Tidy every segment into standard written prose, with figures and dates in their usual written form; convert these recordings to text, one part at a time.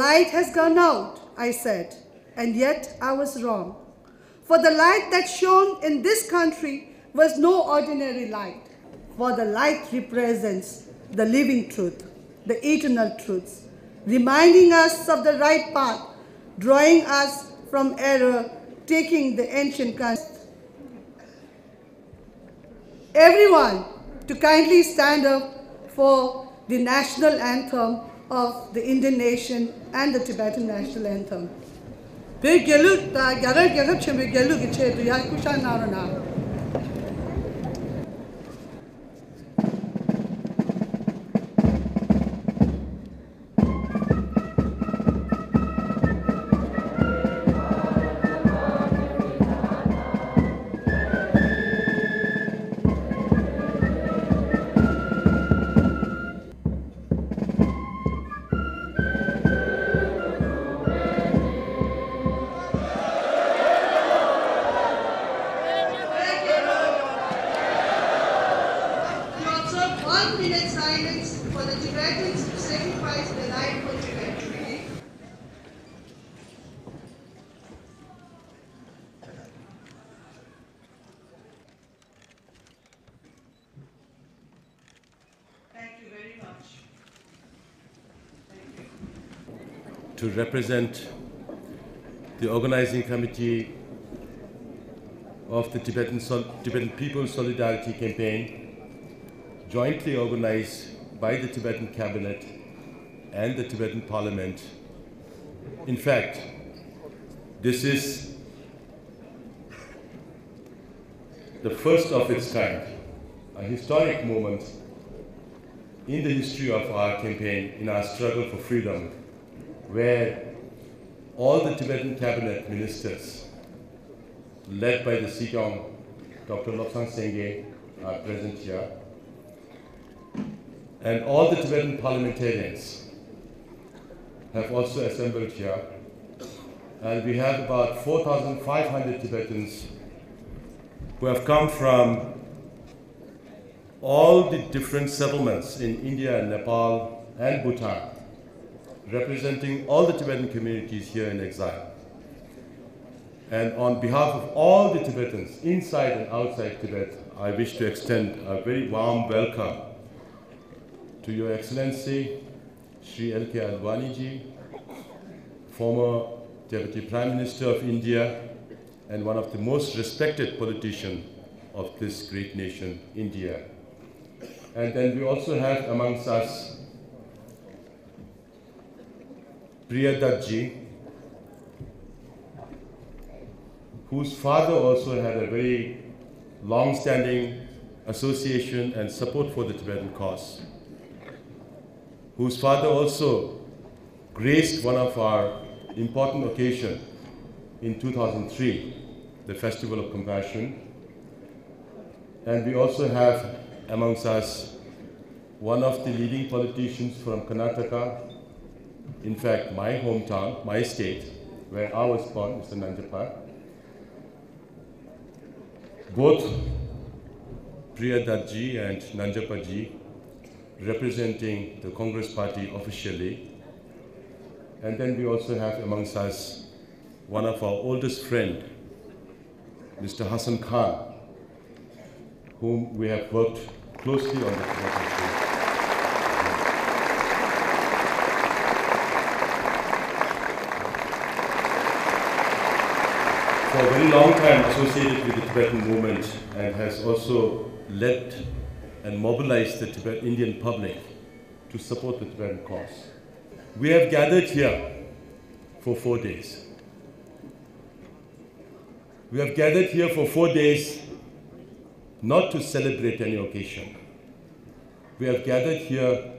light has gone out, I said, and yet I was wrong. For the light that shone in this country was no ordinary light. For the light represents the living truth, the eternal truths, reminding us of the right path, drawing us from error, taking the ancient concept. Everyone to kindly stand up for the national anthem of the Indian nation and the Tibetan national anthem. Silence for the Tibetans who sacrificed their life for Tibet. Thank you very much. Thank you. To represent the organizing committee of the Tibetan People's Solidarity Campaign, jointly organized by the Tibetan cabinet and the Tibetan parliament. In fact, this is the first of its kind, a historic moment in the history of our campaign, in our struggle for freedom, where all the Tibetan cabinet ministers, led by the Sikong, Dr. Lobsang Sengye, are present here, and all the Tibetan parliamentarians have also assembled here. And we have about 4,500 Tibetans who have come from all the different settlements in India and Nepal and Bhutan, representing all the Tibetan communities here in exile. And on behalf of all the Tibetans inside and outside Tibet, I wish to extend a very warm welcome to Your Excellency, Shri L.K. Advani ji, former Deputy Prime Minister of India and one of the most respected politicians of this great nation, India. And then we also have amongst us Priya Dutt ji, whose father also had a very long-standing association and support for the Tibetan cause, whose father also graced one of our important occasions in 2003, the Festival of Compassion. And we also have amongst us one of the leading politicians from Karnataka, in fact, my hometown, my state, where I was born, Mr. Nanjapa. Both Priya Dutt ji and Nanjapa ji representing the Congress Party officially. And then we also have amongst us one of our oldest friend, Mr. Hassan Khan, whom we have worked closely on the Tibetan issue. For a very long time associated with the Tibetan movement and has also led and mobilized the Indian public to support the Tibetan cause. We have gathered here for 4 days. We have gathered here for 4 days not to celebrate any occasion. We have gathered here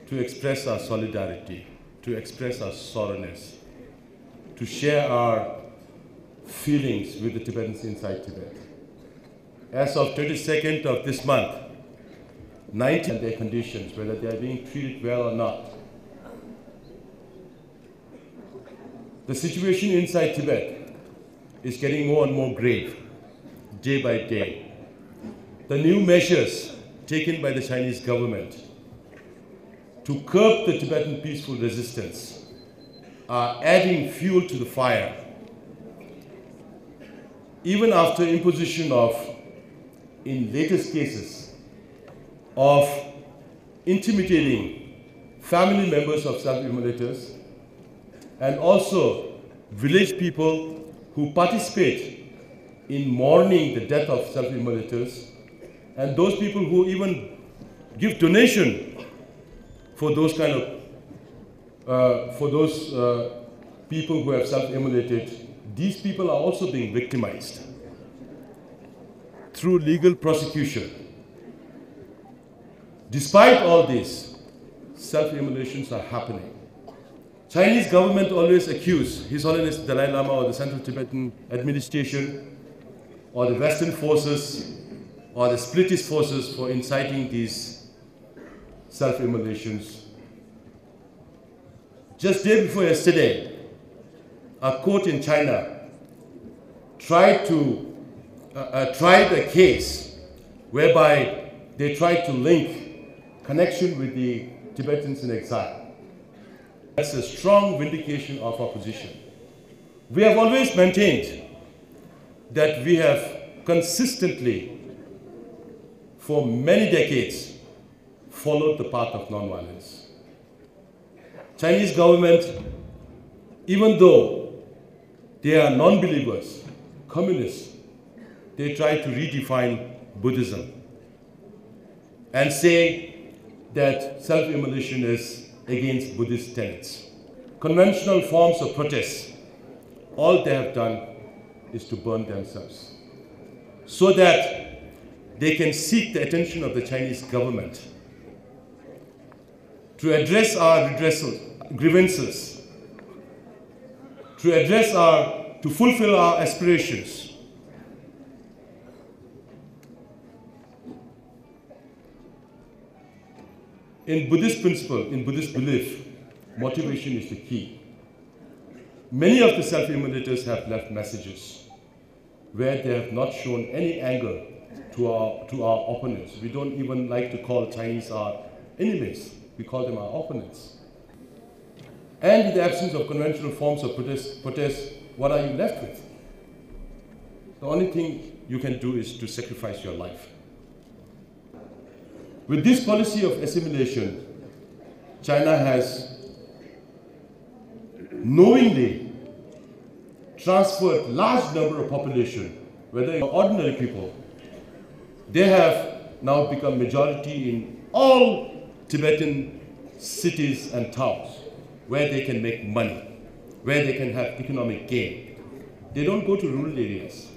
to express our solidarity, to express our sorrowness, to share our feelings with the Tibetans inside Tibet. As of 22nd of this month, 90 and their conditions, whether they are being treated well or not. The situation inside Tibet is getting more and more grave, day by day. The new measures taken by the Chinese government to curb the Tibetan peaceful resistance are adding fuel to the fire. Even after imposition of, in latest cases, of intimidating family members of self-immolators and also village people who participate in mourning the death of self-immolators, and those people who even give donation for those kind of, people who have self-immolated. These people are also being victimized through legal prosecution. Despite all this, self-immolations are happening. Chinese government always accuse His Holiness Dalai Lama or the Central Tibetan administration or the Western forces or the splittist forces for inciting these self-immolations. Just day before yesterday, a court in China tried a case whereby they tried to link connection with the Tibetans in exile. That's a strong vindication of our position. We have always maintained that we have consistently, for many decades, followed the path of nonviolence. Chinese government, even though they are non-believers, communists, they try to redefine Buddhism and say that self-immolation is against Buddhist tenets. Conventional forms of protest, all they have done is to burn themselves so that they can seek the attention of the Chinese government to address our grievances, to fulfill our aspirations. In Buddhist principle, in Buddhist belief, motivation is the key. Many of the self-immolators have left messages where they have not shown any anger to our opponents. We don't even like to call Chinese our enemies. We call them our opponents. And in the absence of conventional forms of protest, what are you left with? The only thing you can do is to sacrifice your life. With this policy of assimilation, China has knowingly transferred large number of population, whether ordinary people. They have now become majority in all Tibetan cities and towns where they can make money, where they can have economic gain. They don't go to rural areas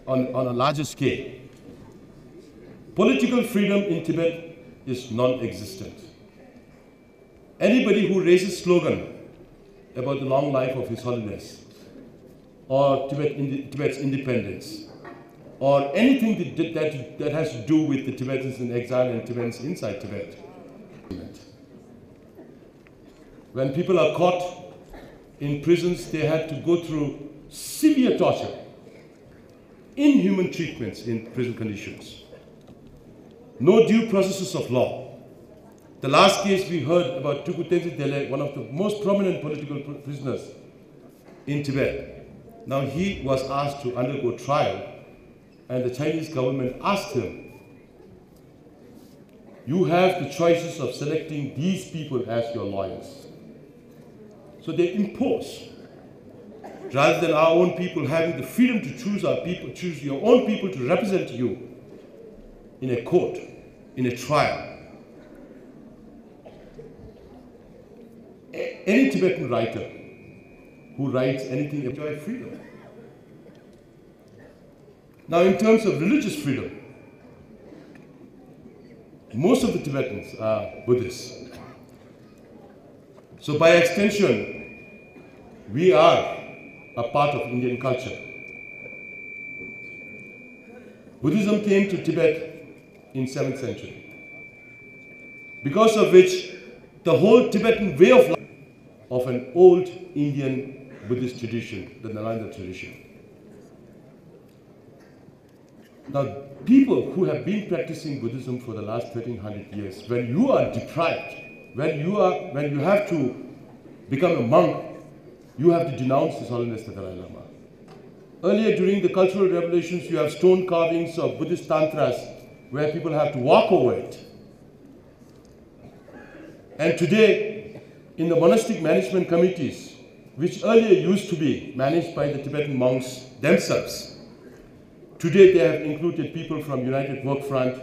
on a larger scale. Political freedom in Tibet is non-existent. Anybody who raises slogan about the long life of His Holiness or Tibet's independence or anything that has to do with the Tibetans in exile and Tibetans inside Tibet. When people are caught in prisons, they had to go through severe torture, inhuman treatments in prison conditions. No due processes of law. The last case we heard about Tuku Tenzin Dele, one of the most prominent political prisoners in Tibet. Now he was asked to undergo trial, and the Chinese government asked him, you have the choices of selecting these people as your lawyers. So they impose, rather than our own people having the freedom to choose our people, choose your own people to represent you in a court, in a trial. Any Tibetan writer who writes anything enjoys freedom. Now, in terms of religious freedom, most of the Tibetans are Buddhists. So by extension, we are a part of Indian culture. Buddhism came to Tibet in 7th century, because of which the whole Tibetan way of life of an old Indian Buddhist tradition, the Nalanda tradition. Now, people who have been practicing Buddhism for the last 1300 years, when you are deprived, when you have to become a monk, you have to denounce His Holiness the Dalai Lama. Earlier, during the cultural revolutions, you have stone carvings of Buddhist tantras where people have to walk over it. And today, in the monastic management committees, which earlier used to be managed by the Tibetan monks themselves, today they have included people from United Work Front,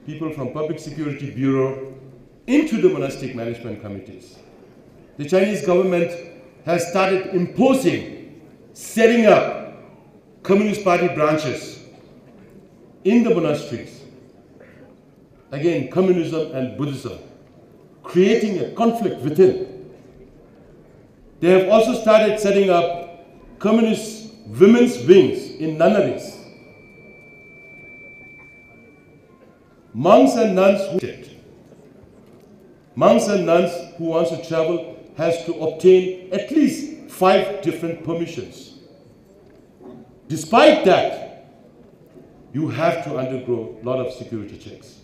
people from Public Security Bureau, into the monastic management committees. The Chinese government has started imposing, setting up Communist Party branches in the monasteries. Again, communism and Buddhism, creating a conflict within. They have also started setting up communist women's wings in nunneries. Monks and nuns who want to travel has to obtain at least 5 different permissions. Despite that, you have to undergo a lot of security checks.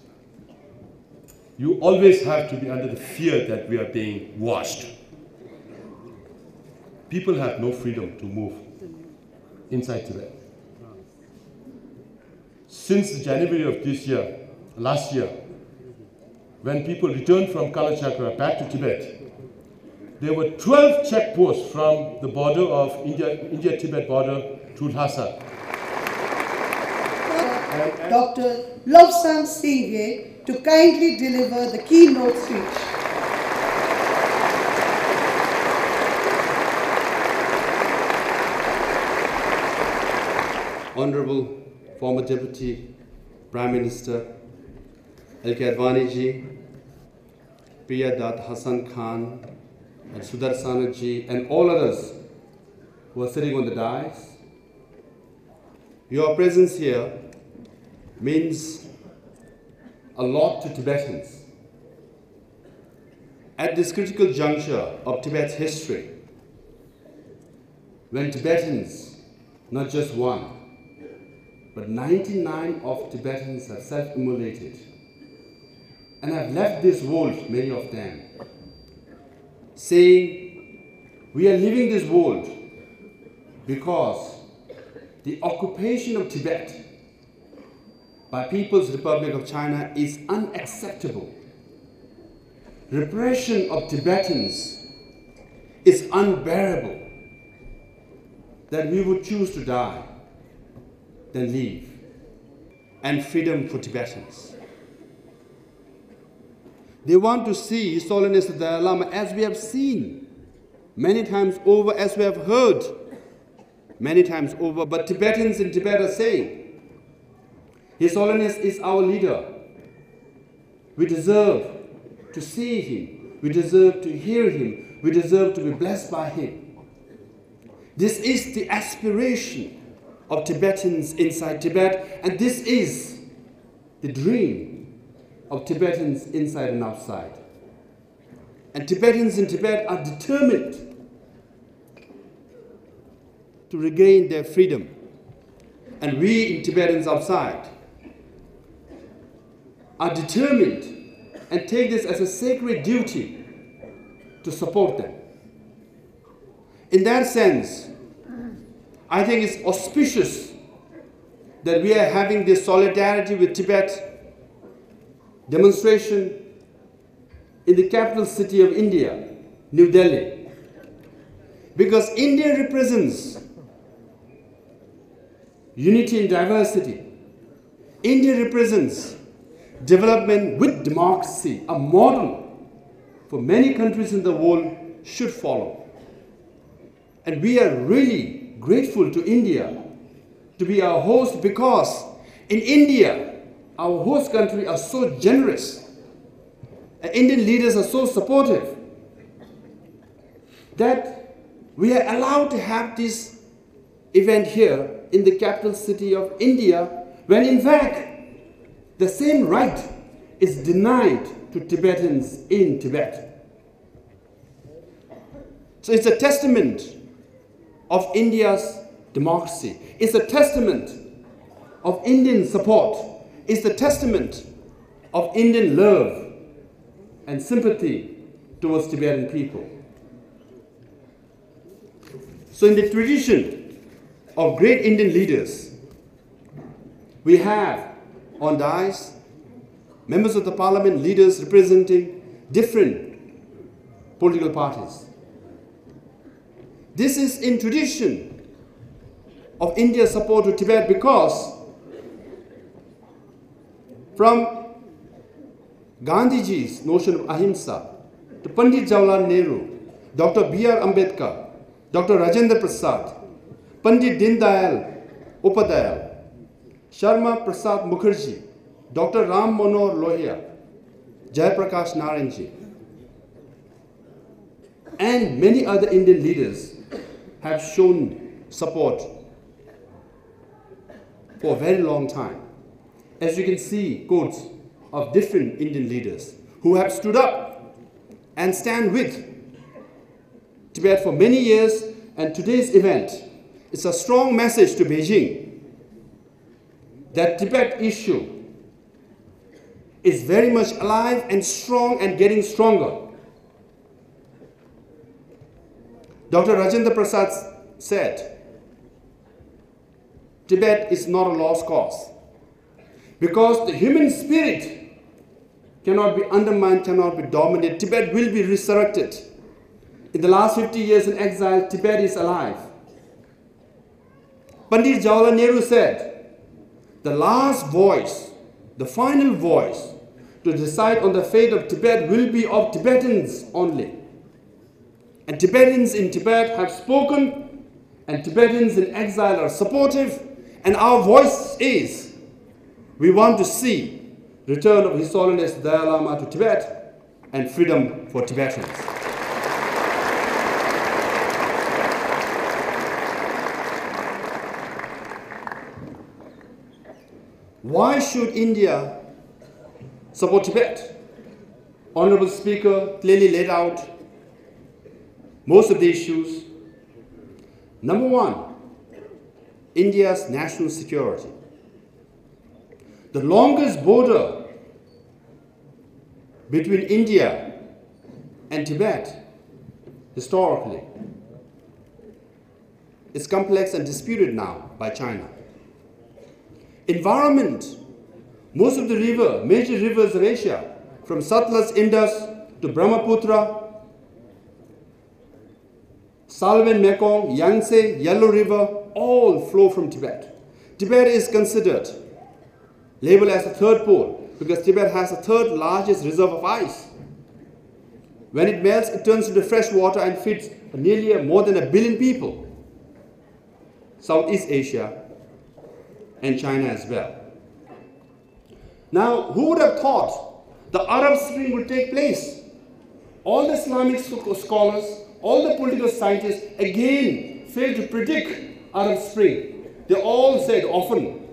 You always have to be under the fear that we are being watched. People have no freedom to move inside Tibet. Since January of this year, last year, when people returned from Kalachakra back to Tibet, there were 12 checkposts from the border of India-Tibet border to Lhasa. Dr. Lobsang Singye to kindly deliver the keynote speech. Honorable former Deputy Prime Minister L.K. Advani-ji, Priyadat Hassan Khan, and Sudarsana-ji, and all others who are sitting on the dais. Your presence here means a lot to Tibetans. At this critical juncture of Tibet's history, when Tibetans, not just one, but 99 of Tibetans have self-immolated and have left this world, many of them, saying, we are leaving this world because the occupation of Tibet by People's Republic of China is unacceptable. Repression of Tibetans is unbearable, that we would choose to die than leave, and freedom for Tibetans. They want to see His Holiness the Dalai Lama, as we have seen many times over, as we have heard many times over, but Tibetans in Tibet are saying, His Holiness is our leader. We deserve to see Him. We deserve to hear Him. We deserve to be blessed by Him. This is the aspiration of Tibetans inside Tibet, and this is the dream of Tibetans inside and outside. And Tibetans in Tibet are determined to regain their freedom. And we in Tibetans outside are determined and take this as a sacred duty to support them. In that sense, I think it's auspicious that we are having this solidarity with Tibet demonstration in the capital city of India, New Delhi. Because India represents unity in diversity. India represents development with democracy, a model for many countries in the world should follow. And we are really grateful to India to be our host, because in India, our host country are so generous, and Indian leaders are so supportive, that we are allowed to have this event here in the capital city of India, when in fact the same right is denied to Tibetans in Tibet. So it's a testament of India's democracy. It's a testament of Indian support. It's a testament of Indian love and sympathy towards Tibetan people. So in the tradition of great Indian leaders, we have on dais members of the parliament, leaders representing different political parties. This is in tradition of India's support to Tibet because from Gandhiji's notion of ahimsa to Pandit Jawaharlal Nehru, Dr. B.R. Ambedkar, Dr. Rajendra Prasad, Pandit Dindayal Upadhyay, Sharma Prasad Mukherjee, Dr. Ram Manohar Lohia, Jayaprakash Narayanji, and many other Indian leaders have shown support for a very long time. As you can see, quotes of different Indian leaders who have stood up and stand with Tibet for many years, and today's event is a strong message to Beijing that Tibet issue is very much alive and strong and getting stronger. Dr. Rajendra Prasad said, Tibet is not a lost cause because the human spirit cannot be undermined, cannot be dominated. Tibet will be resurrected. In the last 50 years in exile, Tibet is alive. Pandit Jawaharlal Nehru said, the last voice, the final voice to decide on the fate of Tibet will be of Tibetans only. And Tibetans in Tibet have spoken, and Tibetans in exile are supportive, and our voice is, we want to see return of His Holiness Dalai Lama to Tibet and freedom for Tibetans. Why should India support Tibet? Honorable Speaker clearly laid out most of the issues. Number one, India's national security. The longest border between India and Tibet, historically, is complex and disputed now by China. Environment. Most of the major rivers of Asia, from Satluj, Indus to Brahmaputra, Salween, Mekong, Yangtze, Yellow River, all flow from Tibet. Tibet is considered, labeled as the third pole, because Tibet has the third largest reserve of ice. When it melts, it turns into fresh water and feeds nearly more than 1 billion people. Southeast Asia and China as well. Now, who would have thought the Arab Spring would take place? All the Islamic scholars, all the political scientists, again, failed to predict Arab Spring. They all said, often,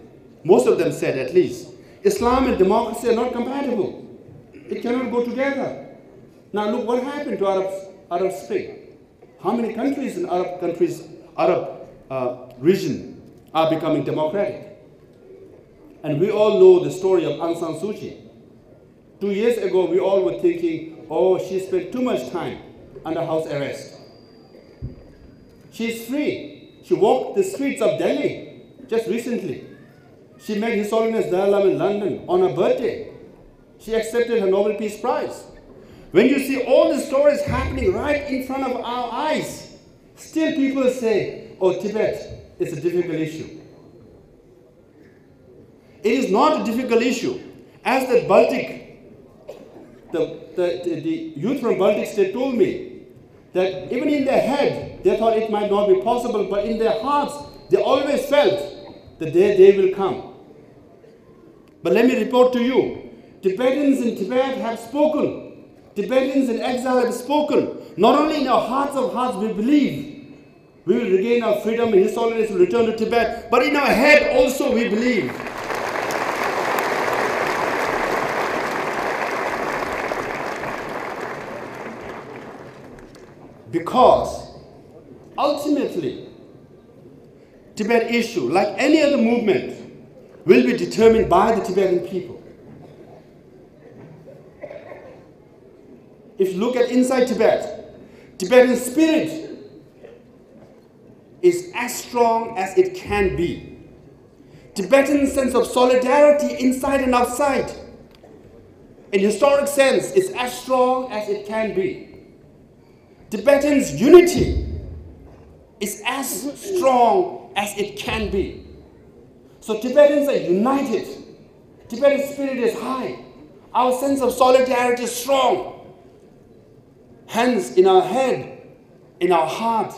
most of them said at least, Islam and democracy are not compatible. It cannot go together. Now look what happened to Arab Spring. How many countries in Arab region are becoming democratic? And we all know the story of Aung San Suu Kyi. 2 years ago, we all were thinking, oh, she spent too much time under house arrest. She's free. She walked the streets of Delhi just recently. She met His Holiness Dalai Lama in London on her birthday. She accepted her Nobel Peace Prize. When you see all the stories happening right in front of our eyes, still people say, oh, Tibet is a difficult issue. It is not a difficult issue. As the Baltic, the youth from Baltic state told me that even in their head, they thought it might not be possible, but in their hearts, they always felt that their day will come. But let me report to you, Tibetans in Tibet have spoken. Tibetans in exile have spoken. Not only in our hearts of hearts we believe we will regain our freedom and His Holiness will return to Tibet, but in our head also we believe. Because ultimately, Tibet issue, like any other movement, will be determined by the Tibetan people. If you look at inside Tibet, Tibetan spirit is as strong as it can be. Tibetan sense of solidarity inside and outside, in historic sense, is as strong as it can be. Tibetans' unity is as strong as it can be. So Tibetans are united. Tibetan spirit is high. Our sense of solidarity is strong. Hence, in our head, in our heart,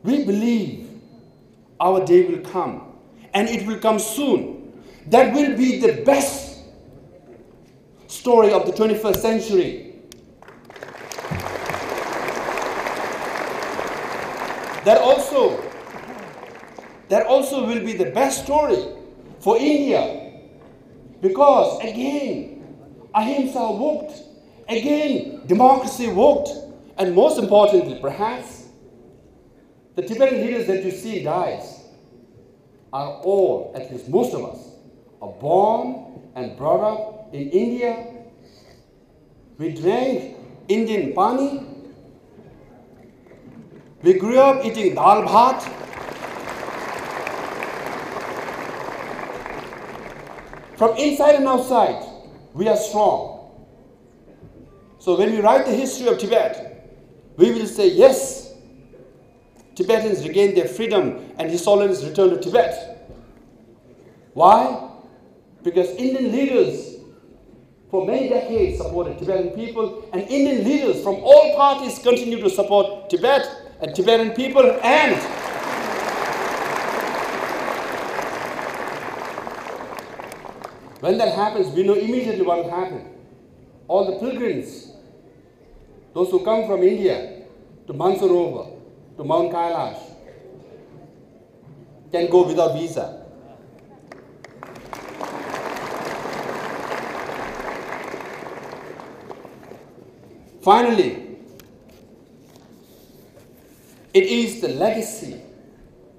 we believe our day will come, and it will come soon. That will be the best story of the 21st century. That also will be the best story for India, because again, ahimsa worked, again, democracy worked, and most importantly, perhaps, the Tibetan leaders that you see dies are all, at least most of us, are born and brought up in India. We drank Indian pani. We grew up eating dal bhat. From inside and outside, we are strong. So when we write the history of Tibet, we will say, yes, Tibetans regained their freedom and His Holiness returned to Tibet. Why? Because Indian leaders for many decades supported Tibetan people, and Indian leaders from all parties continue to support Tibet and Tibetan people, and when that happens, we know immediately what will happen. All the pilgrims, those who come from India to Mansarovar, to Mount Kailash, can go without visa. Finally, it is the legacy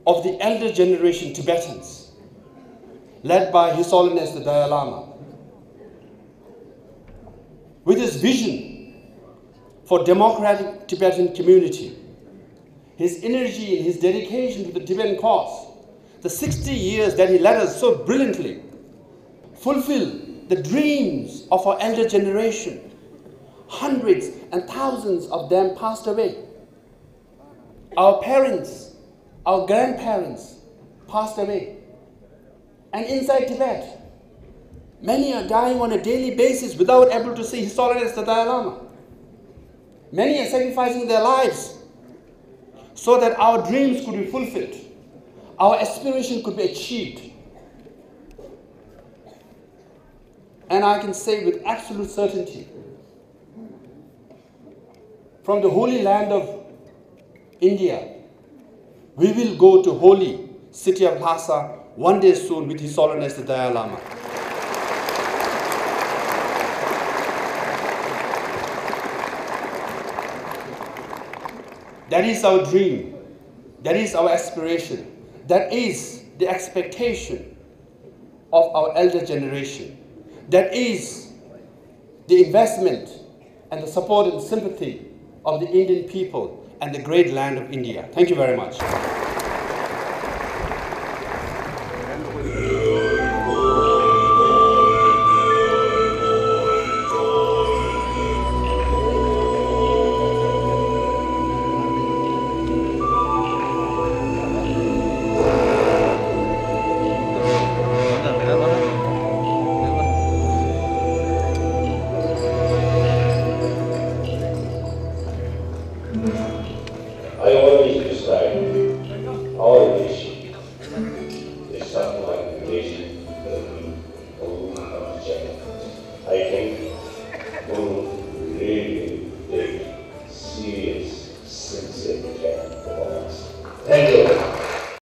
of the elder generation Tibetans, led by His Holiness the Dalai Lama, with his vision for democratic Tibetan community, his energy and his dedication to the Tibetan cause, the 60 years that he led us so brilliantly, fulfill the dreams of our elder generation. Hundreds and thousands of them passed away. Our parents, our grandparents passed away. And inside Tibet, many are dying on a daily basis without able to see His Holiness the Dalai Lama. Many are sacrificing their lives so that our dreams could be fulfilled, our aspiration could be achieved. And I can say with absolute certainty, from the holy land of India, we will go to holy city of Lhasa one day soon with His Holiness the Dalai Lama. That is our dream. That is our aspiration. That is the expectation of our elder generation. That is the investment and the support and sympathy of the Indian people and the great land of India. Thank you very much. I always describe our nation is something like the nation of Japan. I think